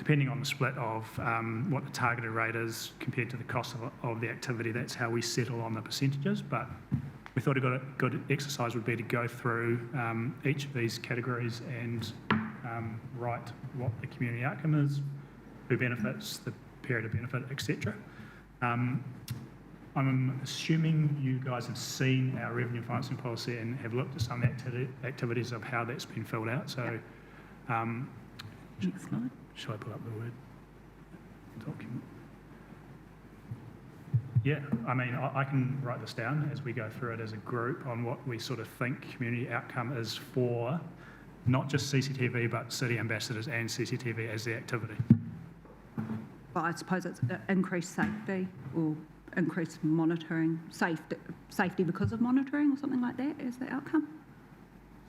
depending on the split of what the targeted rate is compared to the cost of the activity, that's how we settle on the percentages. But we thought a good exercise would be to go through each of these categories and write what the community outcome is, who benefits, the period of benefit, etc. I'm assuming you guys have seen our revenue financing policy and have looked at some activities of how that's been filled out. So, shall I pull up the Word document? Yeah, I mean, I can write this down as we go through it as a group on what we sort of think community outcome is for not just CCTV, but city ambassadors and CCTV as the activity. Well, I suppose it's increased safety or increased monitoring, safety because of monitoring or something like that as the outcome.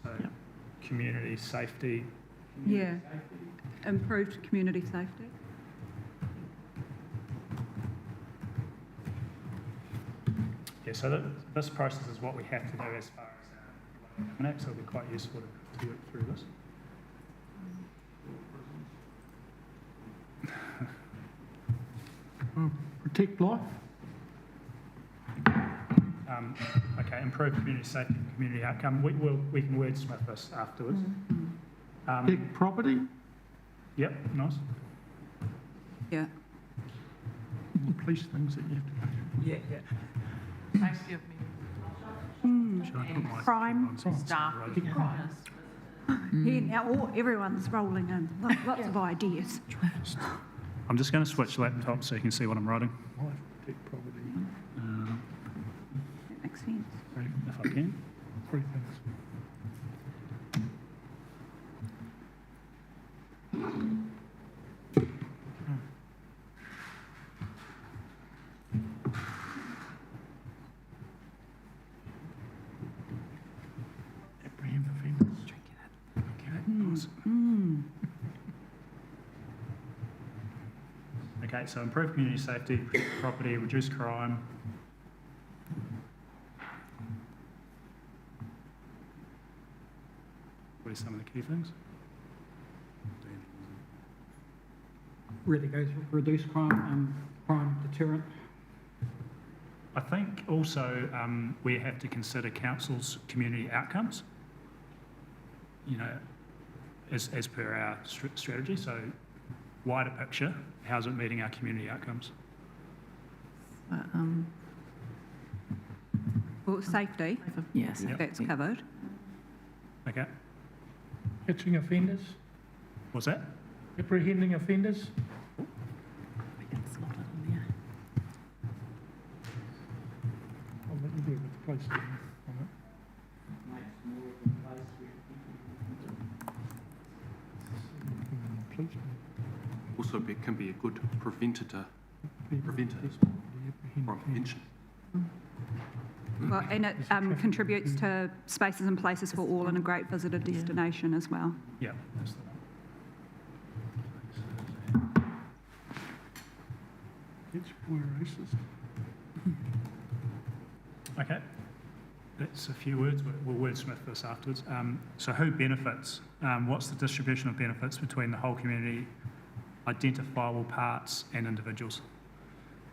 So, community safety. Yeah, improved community safety. Yeah, so this process is what we have to do as far as our so it'll be quite useful to work through this. Protect life. Okay, improve community safety and community outcome. We can wordsmith this afterwards. Protect property. Yep, nice. Yeah. The police things that you have to do. Yeah. Safety of me. Should I put my crime, on staff. Yeah, now everyone's rolling in. Lots of ideas. I'm just going to switch laptops so you can see what I'm writing, Life, protect property. That makes sense. if I can. Three things. Apprehend offenders. Okay, so improve community safety, protect property, reduce crime. What are some of the key things? Really goes reduce crime and crime deterrent. I think also we have to consider council's community outcomes, you know, as per our strategy. So wider picture, how's it meeting our community outcomes? Well, safety, Yes. Yep. that's covered. Okay, Catching offenders. what's that? Apprehending offenders. We can slot it in there. I'll let you do it with the police on it. Police. Also can be a good preventer from prevention. Well, and it contributes to spaces and places for all and a great visitor destination as well. Yeah, that's the It's we're racist. one. Okay, that's a few words. We'll wordsmith this afterwards. So who benefits? What's the distribution of benefits between the whole community, identifiable parts and individuals?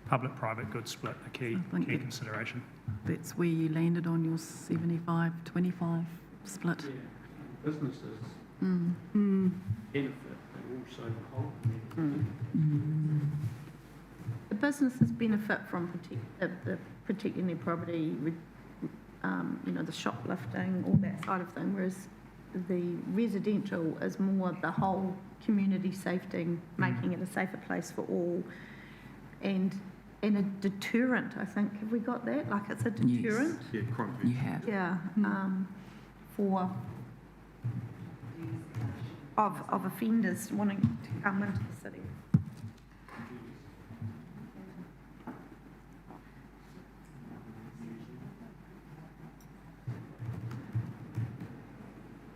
Public-private good split, a key consideration. That's where you landed on your 75-25 split. Yeah, businesses benefit, but also the whole community. The businesses benefit from protecting their property, you know, the shoplifting, all that side of thing, whereas the residential is more the whole community safety, making it a safer place for all, and a deterrent, I think. Have we got that? Like it's a deterrent? Yeah, crime You prevention. have. Yeah, for of offenders wanting to come into the city.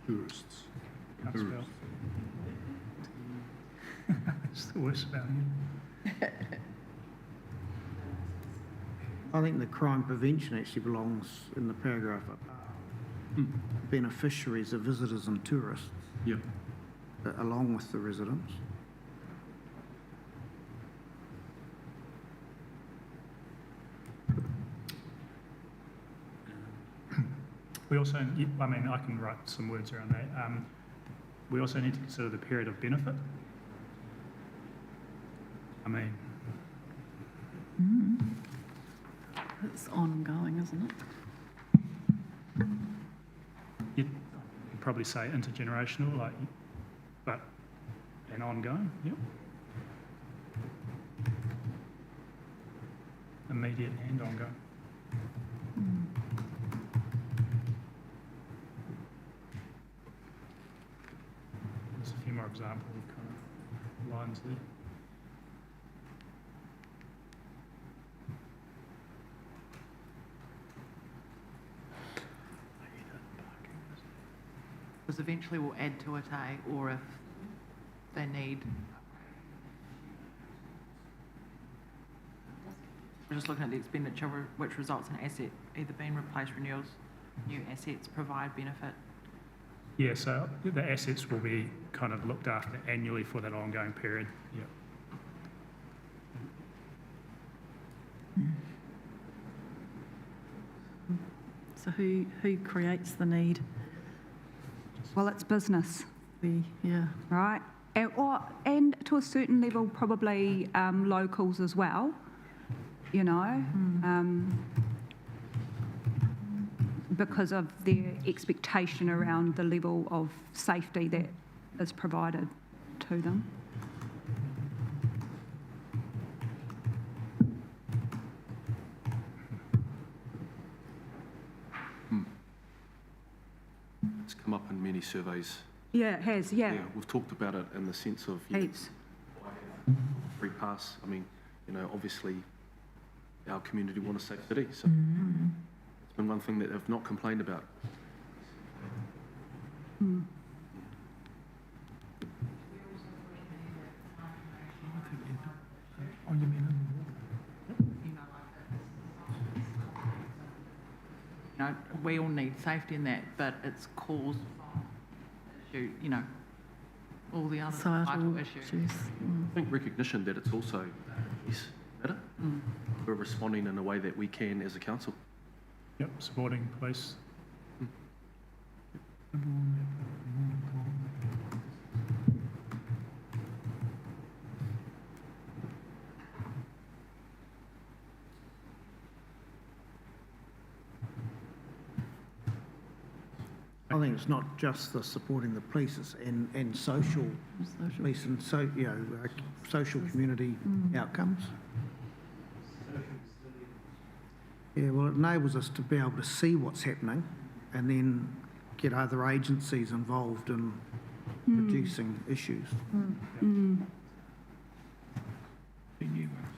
Tourists. Can't spell. It's the worst spelling. I think the crime prevention actually belongs in the paragraph above. Beneficiaries are visitors and tourists, Yeah. along with the residents. We also, I mean, I can write some words around that. We also need to consider the period of benefit. I mean, It's ongoing, isn't it? you'd probably say intergenerational, like, but and ongoing, yep. Immediate and ongoing. There's a few more examples of kind of lines there. Because eventually we'll add to it, or if they need. We're just looking at the expenditure which results in asset either being replaced, renewals, new assets provide benefit. Yeah, so the assets will be kind of looked after annually for that ongoing period, yeah. So who creates the need? Well, it's business, Yeah. right? And to a certain level, probably locals as well, you know, because of their expectation around the level of safety that is provided to them. It's come up in many surveys. Yeah, it has, yeah. We've talked about it in the sense of Heaps. free pass. I mean, you know, obviously our community want a safe city, so it's been one thing that they've not complained about. Oh, you mean You know, we all need safety in that, but it's caused issue, you know, all the other Societal societal issues. issues. I think recognition that it's also better. We're responding in a way that we can as a council. Yep, supporting police. I think it's not just the supporting the police, it's and social Social. police and social community outcomes. Yeah, well, it enables us to be able to see what's happening and then get other agencies involved in reducing issues. the new ones?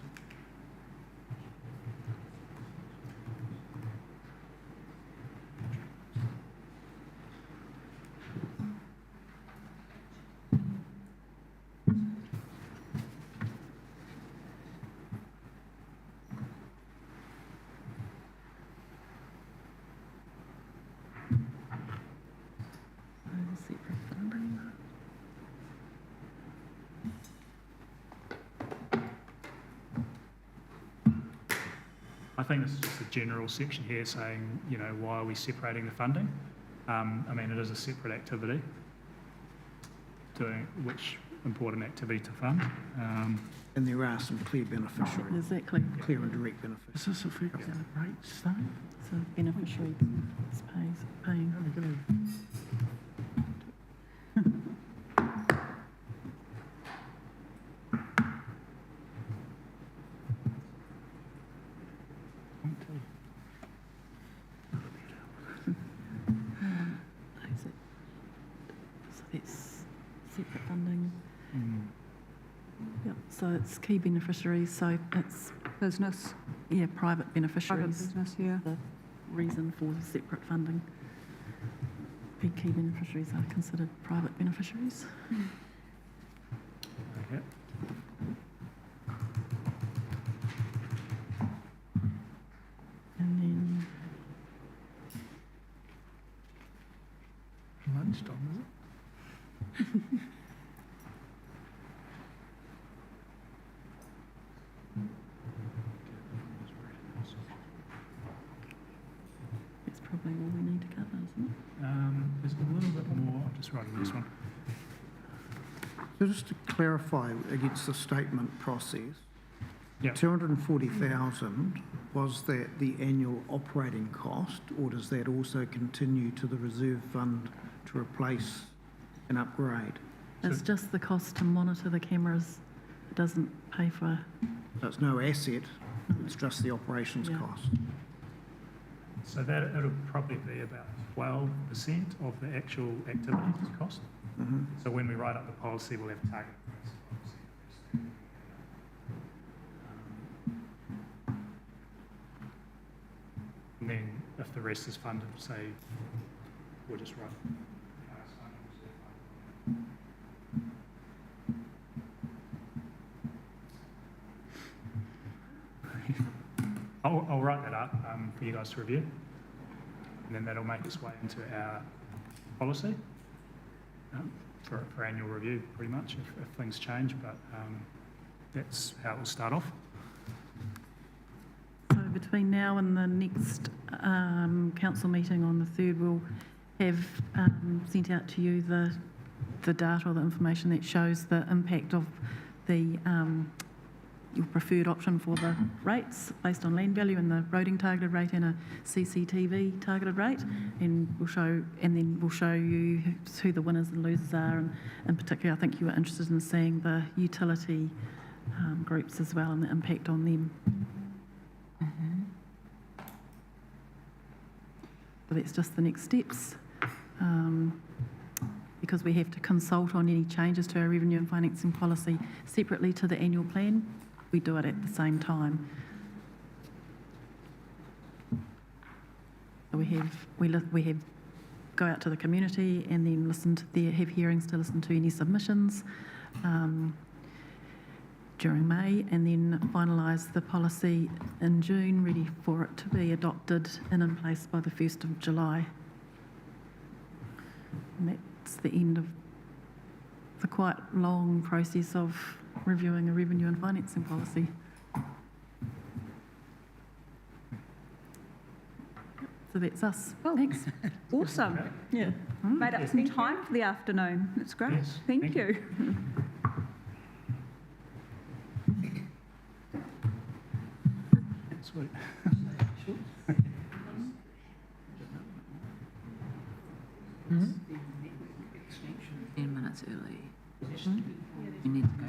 Separate funding. I think this is just a general section here saying, you know, why are we separating the funding? I mean, it is a separate activity, doing which important activity to fund. And there are some clear beneficiaries, Exactly. clear and direct beneficiaries. Is this affecting the rates though? So beneficiary is paying. Are we gonna- Is it? So it's separate funding. Yep, so it's key beneficiaries, so it's, Business, yeah, private private beneficiaries. business, yeah. The reason for separate funding. Key beneficiaries are considered private beneficiaries. Okay. And then, Lunchtime, is it? that's probably all we need to cover, isn't It's right in this one. So just to clarify against the statement process, Yeah. 240,000, was that the annual operating cost, or does that also continue to the reserve fund to replace and upgrade? It's just the cost to monitor the cameras. It doesn't pay for, So it's no asset, it's just the operations Yeah. cost. So that, it'll probably be about 12% of the actual activities cost. Mhm. So when we write up the policy, we'll have target. And then if the rest is funded, say, we'll just write. I'll write that up for you guys to review. And then that'll make its way into our policy for annual review, pretty much, if things change. But that's how it will start off. so between now and the next council meeting on the 3rd, we'll have sent out to you the data or the information that shows the impact of the your preferred option for the rates based on land value and the roading targeted rate and a CCTV targeted rate, and then we'll show you who the winners and losers are, and in particular I think you were interested in seeing the utility groups as well and the impact on them. So that's just the next steps. Because we have to consult on any changes to our revenue and financing policy separately to the annual plan, we do it at the same time. So we have go out to the community and then have hearings to listen to any submissions during May, and then finalise the policy in June, ready for it to be adopted and in place by the 1st of July. And that's the end of the quite long process of reviewing a revenue and financing policy. So that's us. Well, Thanks. Awesome. Yeah. Made up some time for the afternoon. That's great. Yes, Thank thank you. Sweet.